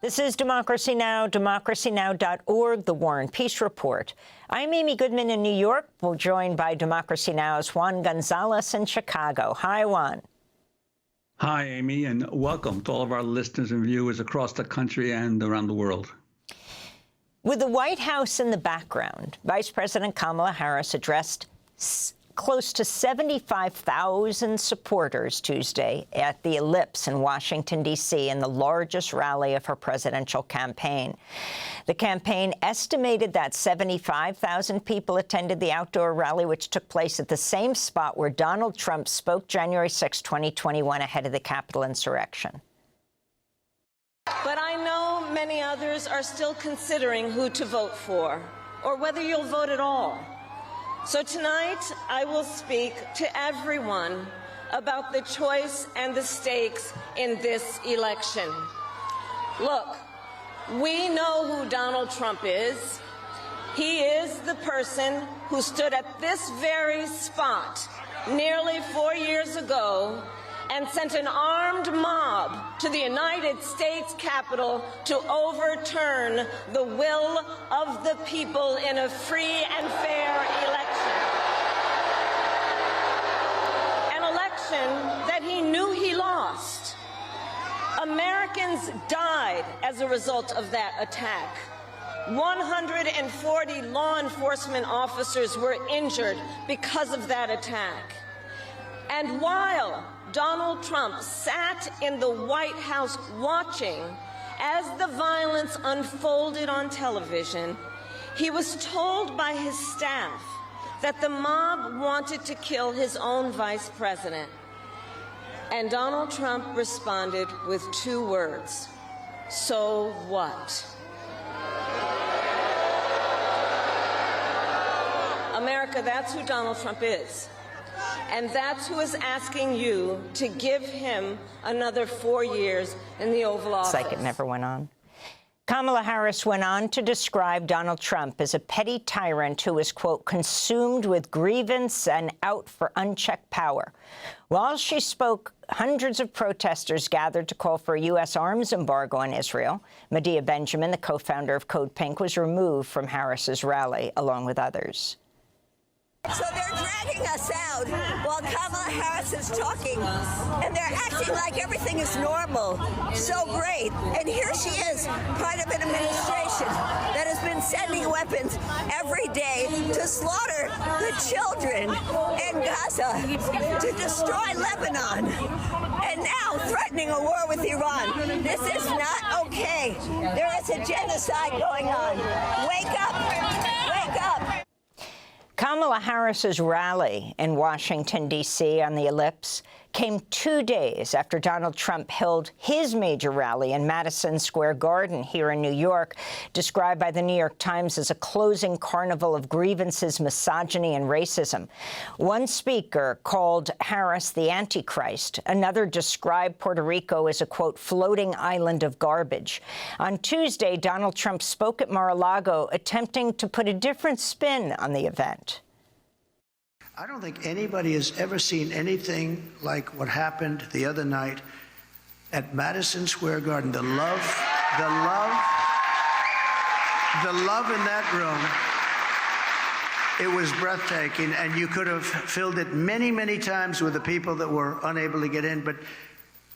This is Democracy Now!, democracynow.org, The War and Peace Report. I'm Amy Goodman in New York. We're joined by Democracy Now!'s Juan Gonzalez in Chicago. Hi, Juan. Hi, Amy, and welcome to all of our listeners and viewers across the country and around the world. With the White House in the background, Vice President Kamala Harris addressed close to 75,000 supporters Tuesday at the Ellipse in Washington, D.C., in the largest rally of her presidential campaign. The campaign estimated that 75,000 people attended the outdoor rally, which took place at the same spot where Donald Trump spoke January 6, 2021, ahead of the Capitol insurrection. But I know many others are still considering who to vote for, or whether you'll vote at all. So tonight, I will speak to everyone about the choice and the stakes in this election. Look, we know who Donald Trump is. He is the person who stood at this very spot nearly 4 years ago and sent an armed mob to the United States Capitol to overturn the will of the people in a free and fair election. An election that he knew he lost. Americans died as a result of that attack. 140 law enforcement officers were injured because of that attack. And while Donald Trump sat in the White House watching as the violence unfolded on television, he was told by his staff that the mob wanted to kill his own vice president. And Donald Trump responded with 2 words: so what? America, that's who Donald Trump is. And that's who is asking you to give him another 4 years in the Oval Office. It's like it never went on. Kamala Harris went on to describe Donald Trump as a petty tyrant who is, quote, consumed with grievance and out for unchecked power. While she spoke, hundreds of protesters gathered to call for a U.S. arms embargo on Israel. Medea Benjamin, the co-founder of Code Pink, was removed from Harris's rally, along with others. So they're dragging us out while Kamala Harris is talking, and they're acting like everything is normal. So great. And here she is, part of an administration that has been sending weapons every day to slaughter the children in Gaza, to destroy Lebanon, and now threatening a war with Iran. This is not okay. There is a genocide going on. Wake up. Wake up. Kamala Harris's rally in Washington, D.C. on the Ellipse came 2 days after Donald Trump held his major rally in Madison Square Garden here in New York, described by the New York Times as a closing carnival of grievances, misogyny, and racism. One speaker called Harris the Antichrist. Another described Puerto Rico as a, quote, floating island of garbage. On Tuesday, Donald Trump spoke at Mar-a-Lago, attempting to put a different spin on the event. I don't think anybody has ever seen anything like what happened the other night at Madison Square Garden. The love in that room, it was breathtaking, and you could have filled it many, many times with the people that were unable to get in. But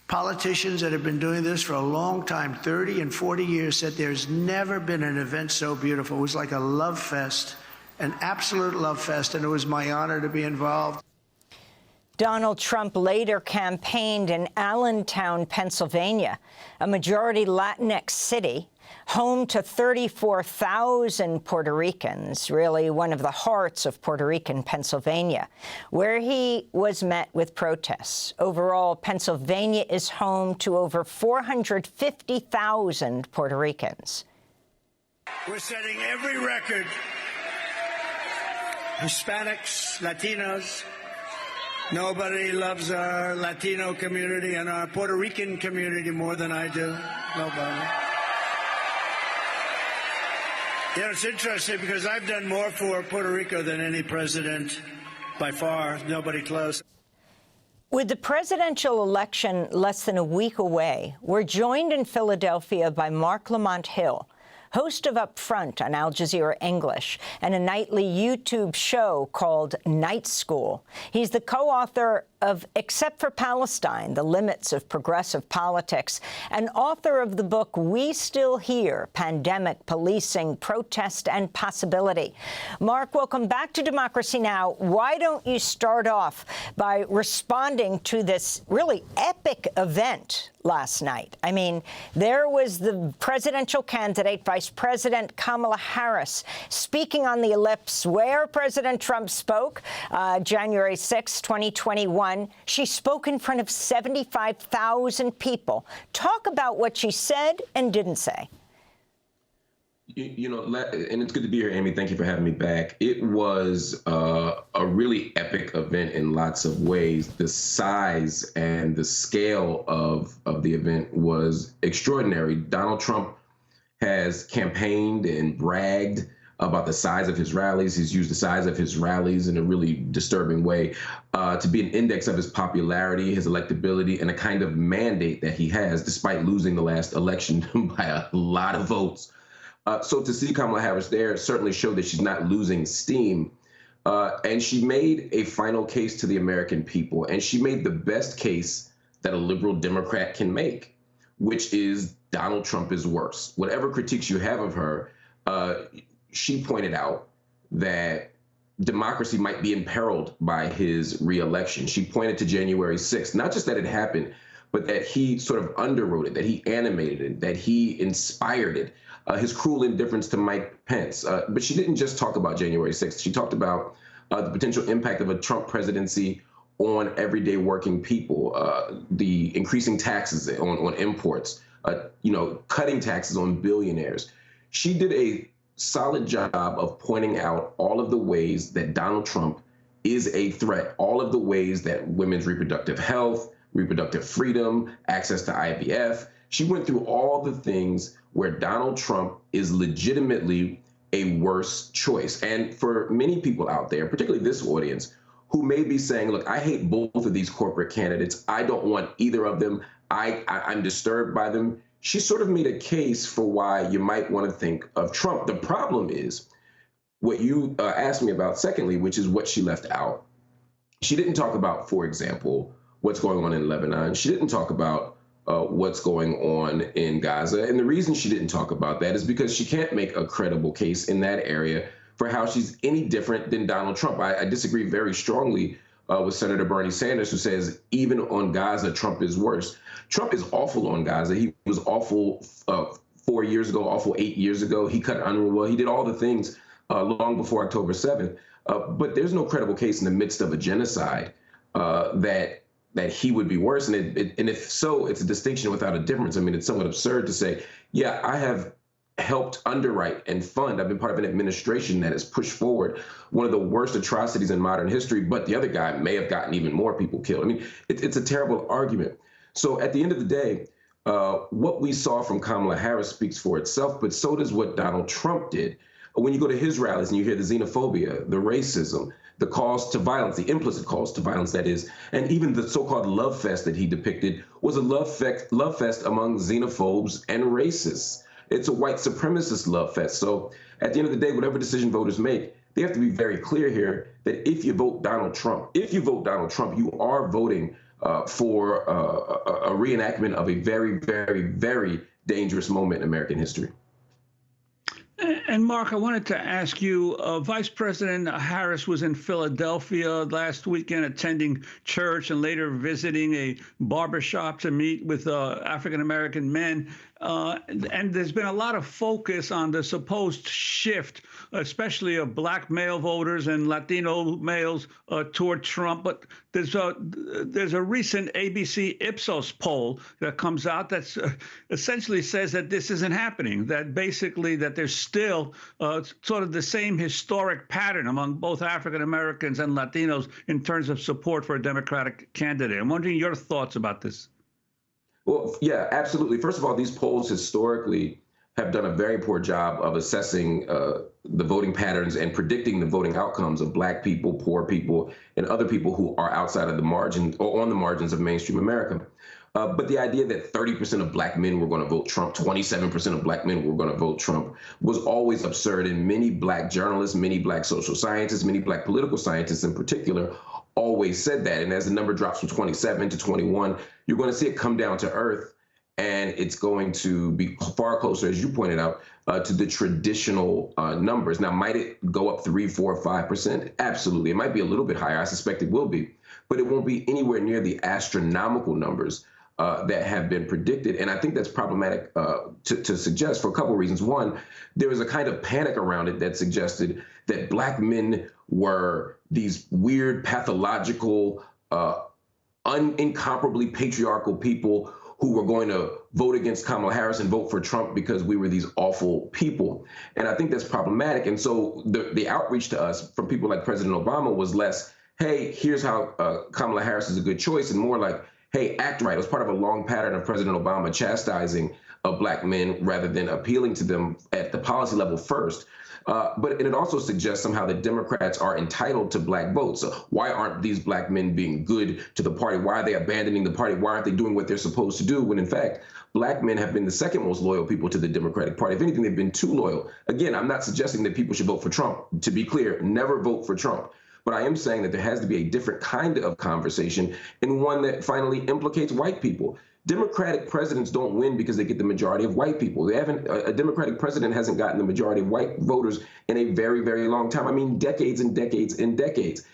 politicians that have been doing this for a long time, 30 and 40 years, said there's never been an event so beautiful. It was like a love fest. An absolute love fest, and it was my honor to be involved. Donald Trump later campaigned in Allentown, Pennsylvania, a majority Latinx city, home to 34,000 Puerto Ricans, really one of the hearts of Puerto Rican Pennsylvania, where he was met with protests. Overall, Pennsylvania is home to over 450,000 Puerto Ricans. We're setting every record. Hispanics, Latinos, nobody loves our Latino community and our Puerto Rican community more than I do. Nobody. You know, it's interesting because I've done more for Puerto Rico than any president by far, nobody close. With the presidential election less than a week away, we're joined in Philadelphia by Marc Lamont Hill, host of Up Front on Al Jazeera English and a nightly YouTube show called Night School. He's the co-author of Except for Palestine, The Limits of Progressive Politics, and author of the book We Still Here, Pandemic, Policing, Protest, and Possibility. Marc, welcome back to Democracy Now! Why don't you start off by responding to this really epic event last night? I mean, there was the presidential candidate, Vice President Kamala Harris, speaking on the Ellipse where President Trump spoke January 6, 2021. She spoke in front of 75,000 people. Talk about what she said and didn't say. You know, and it's good to be here, Amy. Thank you for having me back. It was a really epic event in lots of ways. The size and the scale of the event was extraordinary. Donald Trump has campaigned and bragged about the size of his rallies. He's used the size of his rallies in a really disturbing way to be an index of his popularity, his electability, and a kind of mandate that he has, despite losing the last election by a lot of votes. So to see Kamala Harris there certainly showed that she's not losing steam. And she made a final case to the American people. And she made the best case that a liberal Democrat can make, which is Donald Trump is worse. Whatever critiques you have of her, she pointed out that democracy might be imperiled by his reelection. She pointed to January 6th, not just that it happened, but that he sort of underwrote it, that he animated it, that he inspired it, his cruel indifference to Mike Pence. But she didn't just talk about January 6th. She talked about the potential impact of a Trump presidency on everyday working people, the increasing taxes on imports, cutting taxes on billionaires. She did a solid job of pointing out all of the ways that Donald Trump is a threat, all of the ways that women's reproductive health, reproductive freedom, access to IVF. She went through all the things where Donald Trump is legitimately a worse choice. And for many people out there, particularly this audience, who may be saying, look, I hate both of these corporate candidates. I don't want either of them. I'm disturbed by them. She sort of made a case for why you might want to think of Trump. The problem is what you asked me about, secondly, which is what she left out. She didn't talk about, for example, what's going on in Lebanon. She didn't talk about what's going on in Gaza. And the reason she didn't talk about that is because she can't make a credible case in that area for how she's any different than Donald Trump. I disagree very strongly with Senator Bernie Sanders, who says even on Gaza, Trump is worse. Trump is awful on Gaza. He was awful 4 years ago, awful 8 years ago. He cut UNRWA. He did all the things long before October 7th. But there's no credible case in the midst of a genocide that he would be worse. And if so, it's a distinction without a difference. I mean, it's somewhat absurd to say, yeah, I have helped underwrite and fund. I've been part of an administration that has pushed forward one of the worst atrocities in modern history, but the other guy may have gotten even more people killed. I mean, it's a terrible argument. So at the end of the day, what we saw from Kamala Harris speaks for itself, but so does what Donald Trump did. When you go to his rallies and you hear the xenophobia, the racism, the calls to violence, the implicit calls to violence, that is, and even the so-called love fest that he depicted was a love fest among xenophobes and racists. It's a white supremacist love fest. So at the end of the day, whatever decision voters make, they have to be very clear here that if you vote Donald Trump, you are voting for a reenactment of a very, very, very dangerous moment in American history. And Marc, I wanted to ask you, Vice President Harris was in Philadelphia last weekend attending church and later visiting a barbershop to meet with African-American men. And there's been a lot of focus on the supposed shift, especially of black male voters and Latino males toward Trump. But there's a recent ABC Ipsos poll that comes out that essentially says that this isn't happening, that basically that there's still sort of the same historic pattern among both African Americans and Latinos in terms of support for a Democratic candidate. I'm wondering your thoughts about this. Well, yeah, absolutely. First of all, these polls historically have done a very poor job of assessing the voting patterns and predicting the voting outcomes of Black people, poor people, and other people who are outside of the margin or on the margins of mainstream America. But the idea that 30% of Black men were going to vote Trump, 27% of Black men were going to vote Trump was always absurd. And many Black journalists, many Black social scientists, many Black political scientists in particular always said that. And as the number drops from 27 to 21, you're going to see it come down to earth. And it's going to be far closer, as you pointed out, to the traditional numbers. Now, might it go up 3, 4, 5%? Absolutely. It might be a little bit higher. I suspect it will be. But it won't be anywhere near the astronomical numbers that have been predicted. And I think that's problematic to suggest for a couple of reasons. One, there was a kind of panic around it that suggested that Black men were these weird, pathological, incomparably patriarchal people who were going to vote against Kamala Harris and vote for Trump because we were these awful people. And I think that's problematic. And so the outreach to us from people like President Obama was less, hey, here's how Kamala Harris is a good choice, and more like, hey, act right. It was part of a long pattern of President Obama chastising Black men rather than appealing to them at the policy level first. But it also suggests somehow that Democrats are entitled to Black votes. So why aren't these Black men being good to the party? Why are they abandoning the party? Why aren't they doing what they're supposed to do? When in fact, Black men have been the second most loyal people to the Democratic Party. If anything, they've been too loyal. Again, I'm not suggesting that people should vote for Trump. To be clear, never vote for Trump. But I am saying that there has to be a different kind of conversation, and one that finally implicates white people. Democratic presidents don't win because they get the majority of white people. They haven't. A Democratic president hasn't gotten the majority of white voters in a very, very long time. I mean, decades and decades and decades.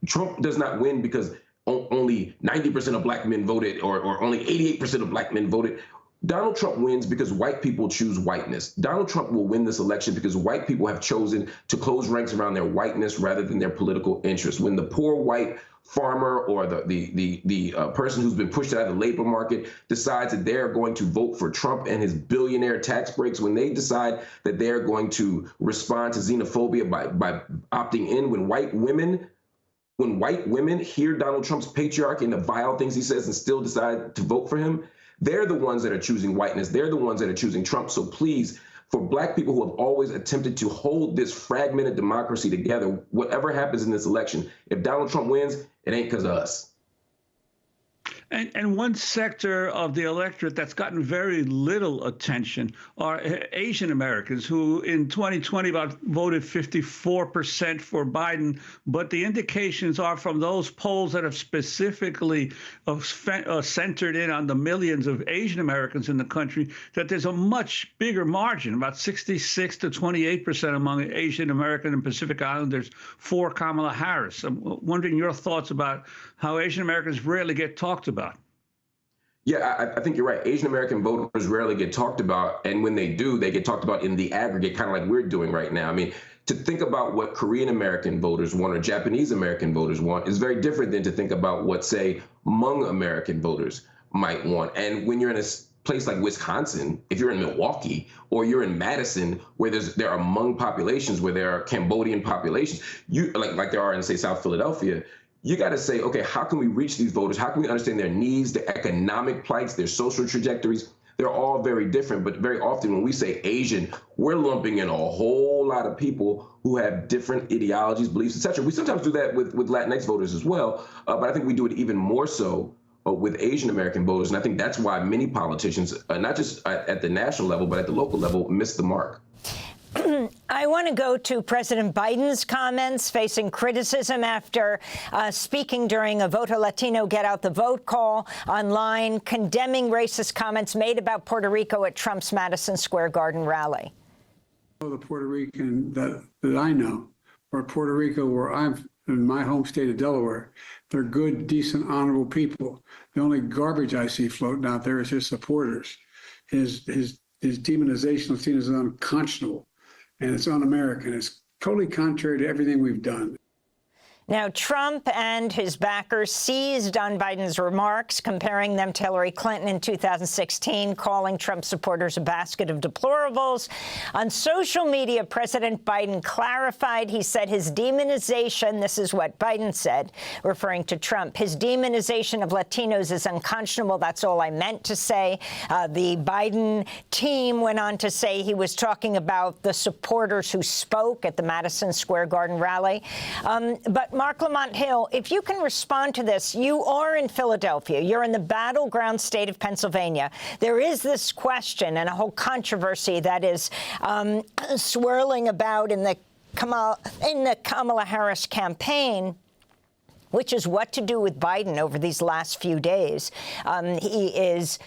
Trump does not win because only 90% of Black men voted, or only 88% of Black men voted. Donald Trump wins because white people choose whiteness. Donald Trump will win this election because white people have chosen to close ranks around their whiteness rather than their political interests. When the poor white farmer or the person who's been pushed out of the labor market decides that they're going to vote for Trump and his billionaire tax breaks, when they decide that they're going to respond to xenophobia by opting in, when white women hear Donald Trump's patriarchy and the vile things he says and still decide to vote for him, they're the ones that are choosing whiteness. They're the ones that are choosing Trump. So please, for Black people who have always attempted to hold this fragmented democracy together, whatever happens in this election, if Donald Trump wins, it ain't because of us. And one sector of the electorate that's gotten very little attention are Asian Americans, who in 2020 voted 54% for Biden. But the indications are from those polls that have specifically centered in on the millions of Asian Americans in the country, that there's a much bigger margin, about 66 to 28% among Asian American and Pacific Islanders for Kamala Harris. I'm wondering your thoughts about how Asian Americans rarely get talked about. Yeah, I think you're right. Asian American voters rarely get talked about. And when they do, they get talked about in the aggregate, kind of like we're doing right now. I mean, to think about what Korean American voters want or Japanese American voters want is very different than to think about what, say, Hmong American voters might want. And when you're in a place like Wisconsin, if you're in Milwaukee or you're in Madison, where there are Hmong populations, where there are Cambodian populations, like there are in, say, South Philadelphia, you got to say, okay, how can we reach these voters? How can we understand their needs, their economic plights, their social trajectories? They're all very different, but very often when we say Asian, we're lumping in a whole lot of people who have different ideologies, beliefs, etc. We sometimes do that with Latinx voters as well, but I think we do it even more so with Asian American voters. And I think that's why many politicians, not just at the national level, but at the local level, miss the mark. I want to go to President Biden's comments facing criticism after speaking during a Voto Latino Get Out the Vote call online, condemning racist comments made about Puerto Rico at Trump's Madison Square Garden rally. The Puerto Rican that I know, or Puerto Rico, where I'm in my home state of Delaware, they're good, decent, honorable people. The only garbage I see floating out there is his supporters. His demonization of Latinos is unconscionable. And it's un-American. It's totally contrary to everything we've done. Now, Trump and his backers seized on Biden's remarks, comparing them to Hillary Clinton in 2016, calling Trump supporters a basket of deplorables. On social media, President Biden clarified. He said his demonization, this is what Biden said, referring to Trump, his demonization of Latinos is unconscionable. That's all I meant to say. The Biden team went on to say he was talking about the supporters who spoke at the Madison Square Garden rally. But Marc Lamont Hill, if you can respond to this, you are in Philadelphia. You're in the battleground state of Pennsylvania. There is this question and a whole controversy that is swirling about in the Kamala Harris campaign, which is what to do with Biden over these last few days. He is,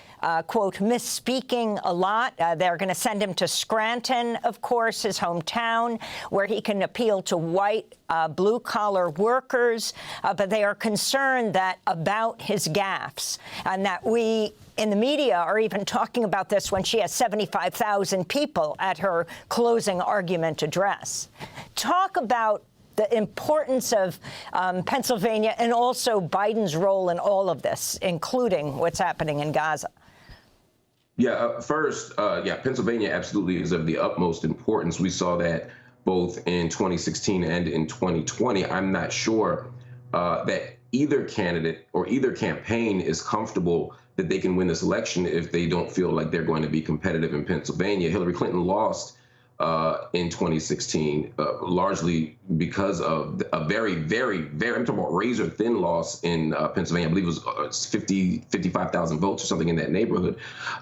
quote, misspeaking a lot. They're going to send him to Scranton, of course, his hometown, where he can appeal to white, blue-collar workers. But they are concerned that about his gaffes, and that we in the media are even talking about this when she has 75,000 people at her closing argument address. Talk about the importance of Pennsylvania and also Biden's role in all of this, including what's happening in Gaza. Yeah, first, Pennsylvania absolutely is of the utmost importance. We saw that both in 2016 and in 2020. I'm not sure that either candidate or either campaign is comfortable that they can win this election if they don't feel like they're going to be competitive in Pennsylvania. Hillary Clinton lost in 2016, largely because of a very, I'm talking about razor-thin loss in Pennsylvania. I believe it was 55,000 votes or something in that neighborhood.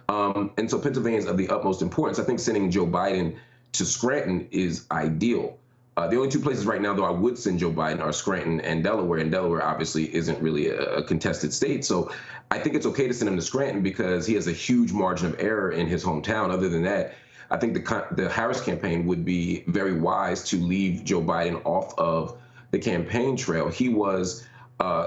And so Pennsylvania is of the utmost importance. I think sending Joe Biden to Scranton is ideal. The only two places right now, though, I would send Joe Biden are Scranton and Delaware. And Delaware obviously isn't really a contested state. So I think it's okay to send him to Scranton because he has a huge margin of error in his hometown. Other than that, I think the Harris campaign would be very wise to leave Joe Biden off of the campaign trail. He was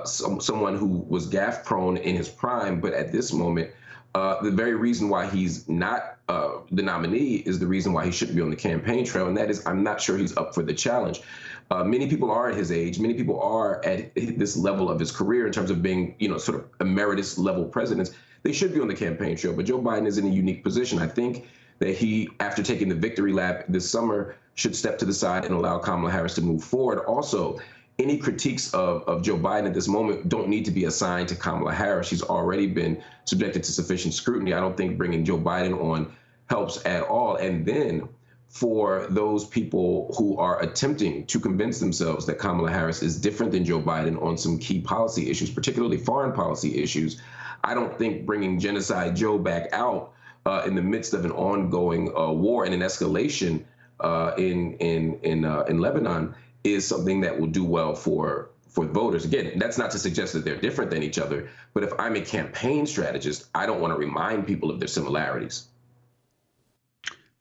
someone who was gaffe prone in his prime, but at this moment, the very reason why he's not the nominee is the reason why he shouldn't be on the campaign trail, and that is I'm not sure he's up for the challenge. Many people are at his age. Many people are at this level of his career in terms of being, sort of emeritus level presidents. They should be on the campaign trail, but Joe Biden is in a unique position. I think that he, after taking the victory lap this summer, should step to the side and allow Kamala Harris to move forward. Also, any critiques of Joe Biden at this moment don't need to be assigned to Kamala Harris. She's already been subjected to sufficient scrutiny. I don't think bringing Joe Biden on helps at all. And then for those people who are attempting to convince themselves that Kamala Harris is different than Joe Biden on some key policy issues, particularly foreign policy issues, I don't think bringing Genocide Joe back out in the midst of an ongoing war and an escalation in Lebanon is something that will do well for voters. Again, that's not to suggest that they're different than each other, but if I'm a campaign strategist, I don't want to remind people of their similarities.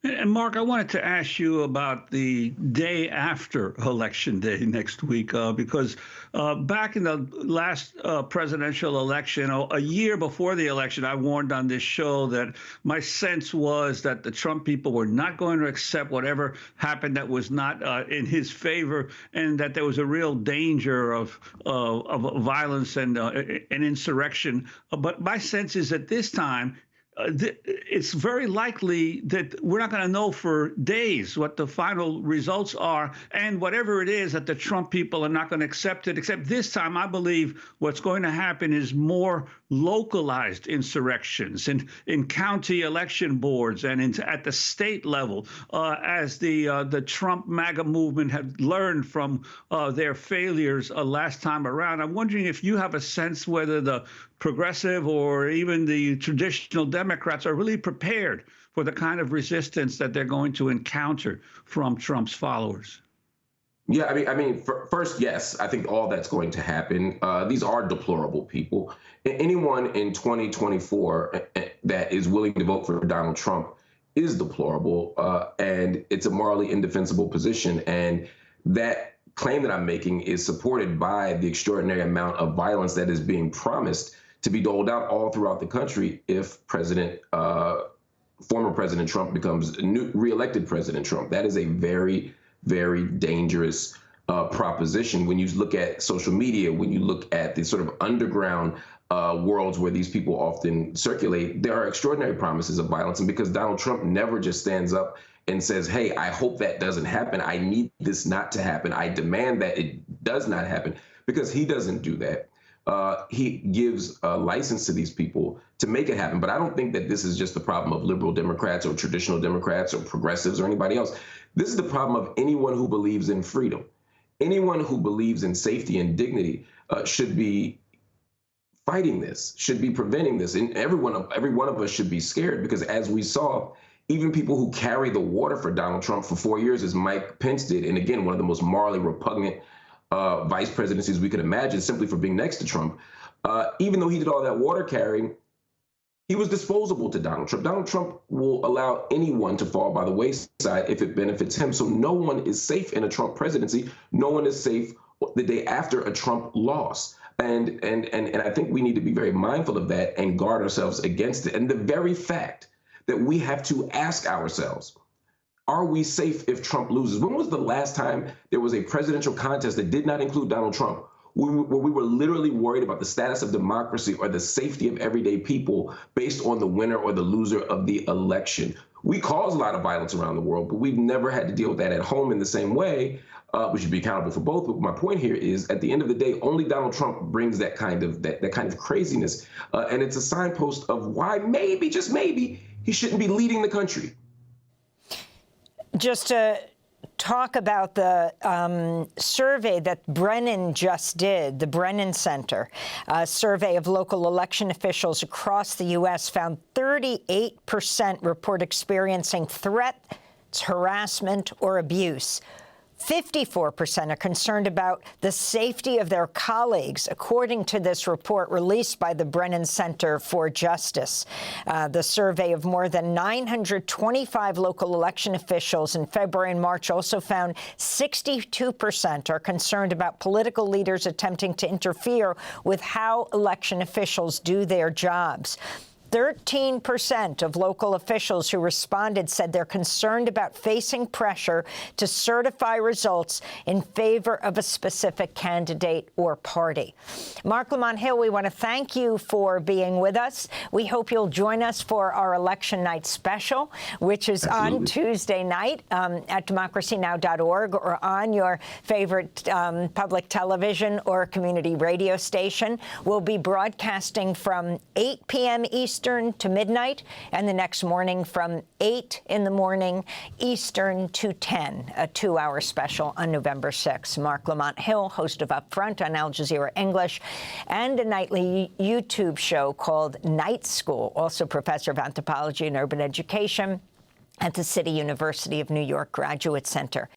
And Mark, I wanted to ask you about the day after Election Day next week, because back in the last presidential election, a year before the election, I warned on this show that my sense was that the Trump people were not going to accept whatever happened that was not in his favor, and that there was a real danger of violence and insurrection. But my sense is that this time, it's very likely that we're not going to know for days what the final results are, and whatever it is that the Trump people are not going to accept it. Except this time, I believe what's going to happen is more localized insurrections in county election boards and at the state level, as the Trump MAGA movement had learned from their failures last time around. I'm wondering if you have a sense whether the progressive or even the traditional Democrats are really prepared for the kind of resistance that they're going to encounter from Trump's followers. Yeah, I mean, first, yes, I think all that's going to happen. These are deplorable people. Anyone in 2024 that is willing to vote for Donald Trump is deplorable, and it's a morally indefensible position. And that claim that I'm making is supported by the extraordinary amount of violence that is being promised to be doled out all throughout the country if former President Trump becomes reelected President Trump. That is a very, very dangerous proposition. When you look at social media, when you look at the sort of underground worlds where these people often circulate, there are extraordinary promises of violence. And because Donald Trump never just stands up and says, hey, I hope that doesn't happen. I need this not to happen. I demand that it does not happen. Because he doesn't do that. He gives a license to these people to make it happen. But I don't think that this is just the problem of liberal Democrats or traditional Democrats or progressives or anybody else. This is the problem of anyone who believes in freedom. Anyone who believes in safety and dignity should be fighting this, should be preventing this. And every one of us should be scared, because as we saw, even people who carry the water for Donald Trump for 4 years, as Mike Pence did, and again, one of the most morally repugnant vice presidencies we could imagine, simply for being next to Trump, even though he did all that water carrying, he was disposable to Donald Trump. Donald Trump will allow anyone to fall by the wayside if it benefits him. So no one is safe in a Trump presidency. No one is safe the day after a Trump loss. And I think we need to be very mindful of that and guard ourselves against it. And the very fact that we have to ask ourselves, are we safe if Trump loses? When was the last time there was a presidential contest that did not include Donald Trump, where we were literally worried about the status of democracy or the safety of everyday people based on the winner or the loser of the election? We cause a lot of violence around the world, but we've never had to deal with that at home in the same way. We should be accountable for both. But my point here is, at the end of the day, only Donald Trump brings that kind of craziness. And it's a signpost of why maybe, just maybe, he shouldn't be leading the country. Just to talk about the survey that Brennan just did, the Brennan Center, a survey of local election officials across the U.S. found 38% report experiencing threats, harassment, or abuse. 54% are concerned about the safety of their colleagues, according to this report released by the Brennan Center for Justice. The survey of more than 925 local election officials in February and March also found 62% are concerned about political leaders attempting to interfere with how election officials do their jobs. 13% of local officials who responded said they're concerned about facing pressure to certify results in favor of a specific candidate or party. Marc Lamont Hill, we want to thank you for being with us. We hope you'll join us for our election night special, which is on Tuesday night at democracynow.org or on your favorite public television or community radio station. We'll be broadcasting from 8 p.m. Eastern to midnight, and the next morning from 8 in the morning Eastern to 10, a 2-hour special on November 6th. Marc Lamont Hill, host of Upfront on Al Jazeera English, and a nightly YouTube show called Night School, also professor of anthropology and urban education at the City University of New York Graduate Center.